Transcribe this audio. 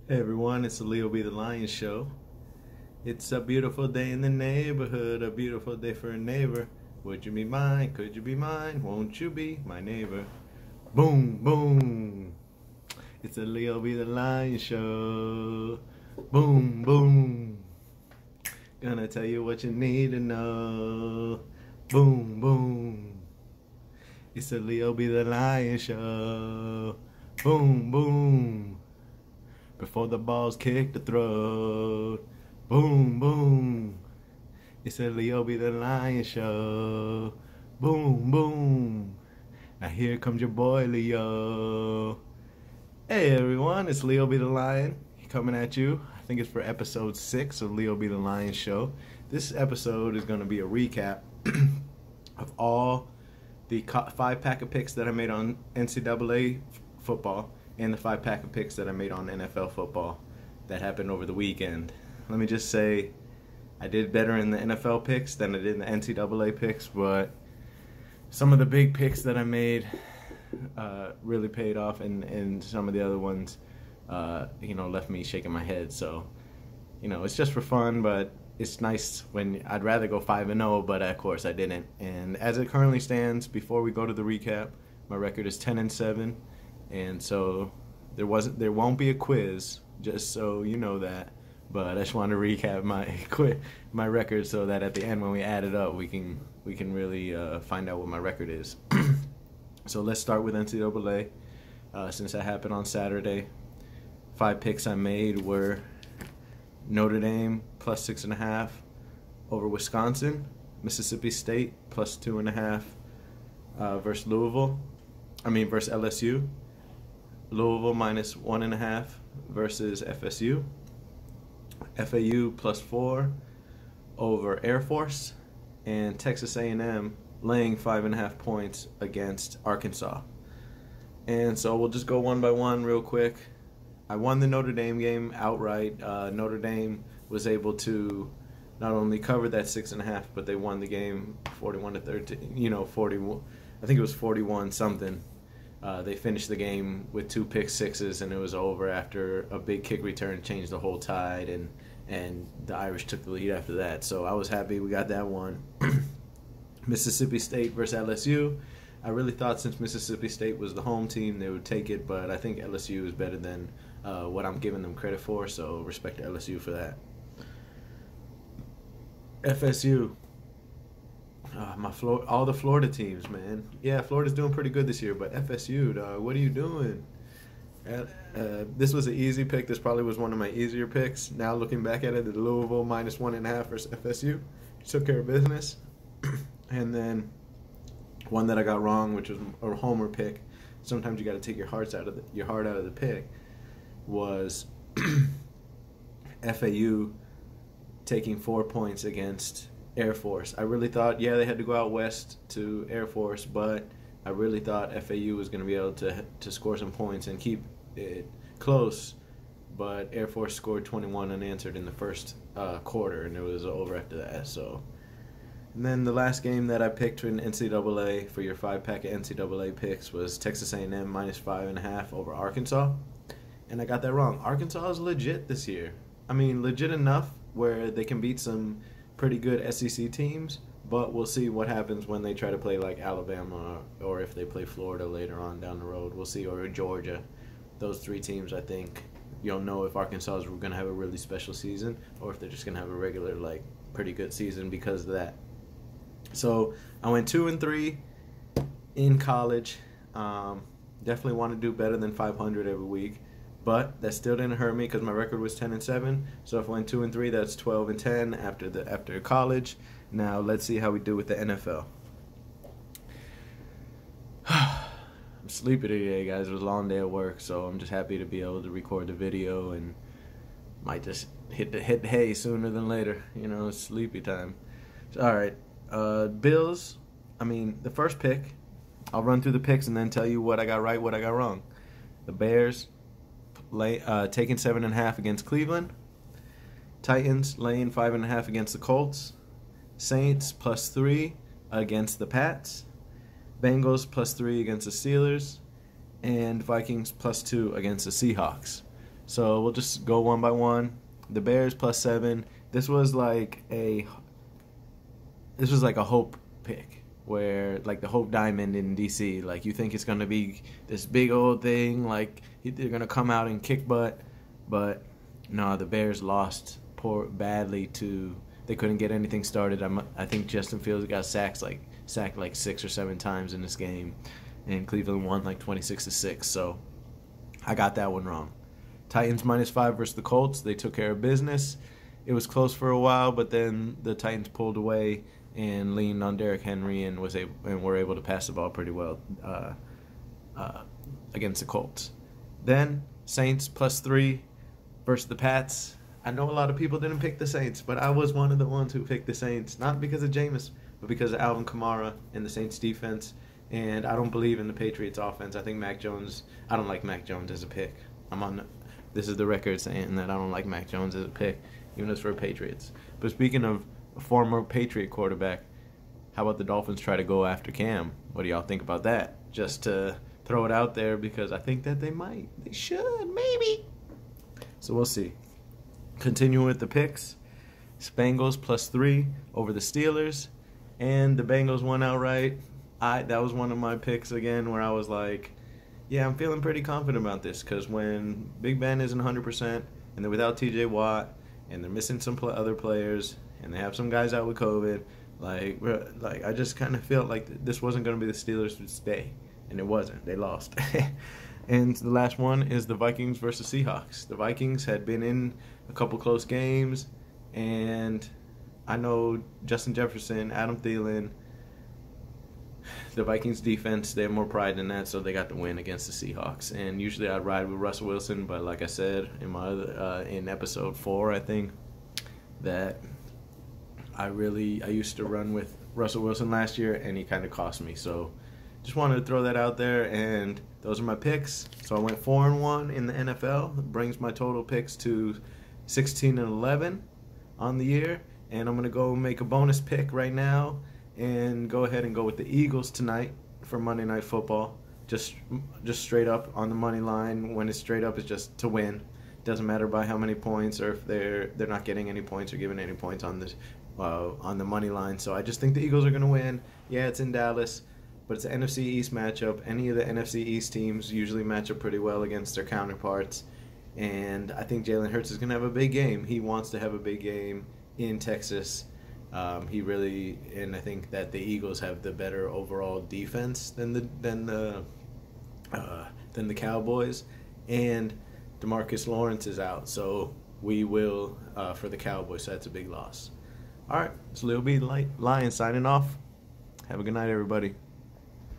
Hey everyone, it's the Leo Be the Lion Show. It's a beautiful day in the neighborhood, a beautiful day for a neighbor. Would you be mine? Could you be mine? Won't you be my neighbor? Boom, boom. It's the Leo Be the Lion Show. Boom, boom. Gonna tell you what you need to know. Boom, boom. It's the Leo Be the Lion Show. Boom, boom. Before the ball's kicked the throat. Boom, boom. It's the Leo Be the Lion Show. Boom, boom. Now here comes your boy Leo. Hey everyone, it's Leo Be the Lion coming at you. I think it's for episode 6 of Leo Be the Lion Show. This episode is going to be a recap of all the 5-pack of picks that I made on NCAA football and the 5-pack of picks that I made on NFL football that happened over the weekend. Let me just say, I did better in the NFL picks than I did in the NCAA picks, but some of the big picks that I made really paid off, and some of the other ones, left me shaking my head. So, it's just for fun, but it's nice when I'd rather go 5-0, but of course I didn't. And as it currently stands, before we go to the recap, my record is 10-7. And so there won't be a quiz, just so you know that. But I just want to recap my record so that at the end when we add it up, we can really find out what my record is. So let's start with NCAA. Since that happened on Saturday, 5 picks I made were Notre Dame plus 6.5 over Wisconsin, Mississippi State plus 2.5 versus LSU. Louisville minus 1.5 versus FSU. FAU plus 4 over Air Force, and Texas A&M laying 5.5 points against Arkansas. And so we'll just go one by one real quick. I won the Notre Dame game outright. Notre Dame was able to not only cover that 6.5, but they won the game 41-13. 41. I think it was 41 something. They finished the game with 2 pick sixes, and it was over after a big kick return changed the whole tide, and the Irish took the lead after that. So I was happy we got that one. Mississippi State versus LSU. I really thought since Mississippi State was the home team, they would take it, but I think LSU is better than what I'm giving them credit for, so respect to LSU for that. FSU. All the Florida teams, man. Yeah, Florida's doing pretty good this year, but FSU, dog, what are you doing? This was an easy pick. This probably was one of my easier picks. Now looking back at it, the Louisville minus 1.5 versus FSU took care of business. And then one that I got wrong, which was a homer pick. Sometimes you got to take your heart out of the pick. Was FAU taking 4 points against Air Force. I really thought, they had to go out west to Air Force, but I really thought FAU was going to be able to score some points and keep it close, but Air Force scored 21 unanswered in the first quarter, and it was over after that. So, and then the last game that I picked in NCAA for your 5-pack of NCAA picks was Texas A&M minus 5.5 over Arkansas, and I got that wrong. Arkansas is legit this year. I mean, legit enough where they can beat some pretty good SEC teams, but we'll see what happens when they try to play like Alabama or if they play Florida later on down the road. We'll see, or Georgia. Those 3 teams, I think, you'll know if Arkansas is going to have a really special season or if they're just going to have a regular, pretty good season because of that. So I went 2-3 in college. Definitely want to do better than 500 every week. But that still didn't hurt me because my record was 10-7. So if I went 2-3, that's 12-10 after college. Now let's see how we do with the NFL. I'm sleepy today, guys. It was a long day at work, so I'm just happy to be able to record the video and might just hit the hay sooner than later. It's sleepy time. So, all right, Bills. The first pick. I'll run through the picks and then tell you what I got right, what I got wrong. The Bears taking 7.5 against Cleveland. Titans laying 5.5 against the Colts. Saints plus 3 against the Pats. Bengals plus 3 against the Steelers. And Vikings plus 2 against the Seahawks. So we'll just go one by one. The Bears +7. This was like a hope pick, where like the Hope Diamond in DC. Like you think it's gonna be this big old thing, like they're gonna come out and kick butt, but no, the Bears lost badly to. They couldn't get anything started. I think Justin Fields got sacked like 6 or 7 times in this game, and Cleveland won like 26-6. So I got that one wrong. Titans -5 versus the Colts. They took care of business. It was close for a while, but then the Titans pulled away and leaned on Derrick Henry and were able to pass the ball pretty well against the Colts. Then Saints +3 versus the Pats. I know a lot of people didn't pick the Saints, but I was one of the ones who picked the Saints, not because of Jameis, but because of Alvin Kamara and the Saints defense. And I don't believe in the Patriots offense. I think I don't like Mac Jones as a pick. This is the record saying that I don't like Mac Jones as a pick, even as for Patriots. But speaking of a former Patriot quarterback, how about the Dolphins try to go after Cam? What do y'all think about that? Just to throw it out there, because I think that they should, maybe. So we'll see. Continuing with the picks, Bengals +3 over the Steelers, and the Bengals won outright. That was one of my picks again, where I was like, yeah, I'm feeling pretty confident about this, because when Big Ben isn't 100%, and they're without T.J. Watt, and they're missing some other players, and they have some guys out with COVID, like I just kind of felt like this wasn't going to be the Steelers' stay, and it wasn't. They lost. And the last one is the Vikings versus Seahawks. The Vikings had been in a couple close games, and I know Justin Jefferson, Adam Thielen, the Vikings defense, they have more pride in that, so they got the win against the Seahawks. And usually I'd ride with Russell Wilson, but like I said in episode 4, I think, that I used to run with Russell Wilson last year, and he kind of cost me. So just wanted to throw that out there, and those are my picks. So I went 4-1 in the NFL. It brings my total picks to 16-11 on the year. And I'm going to go make a bonus pick right now and go ahead and go with the Eagles tonight for Monday Night Football. Just straight up on the money line. When it's straight up, it's just to win. Doesn't matter by how many points, or if they're not getting any points or giving any points on the money line. So I just think the Eagles are going to win. Yeah, it's in Dallas, but it's an NFC East matchup. Any of the NFC East teams usually match up pretty well against their counterparts. And I think Jalen Hurts is going to have a big game. He wants to have a big game in Texas. And I think that the Eagles have the better overall defense than the Cowboys. And DeMarcus Lawrence is out, so we will for the Cowboys. So that's a big loss. All right, it's Lil B Lion signing off. Have a good night, everybody.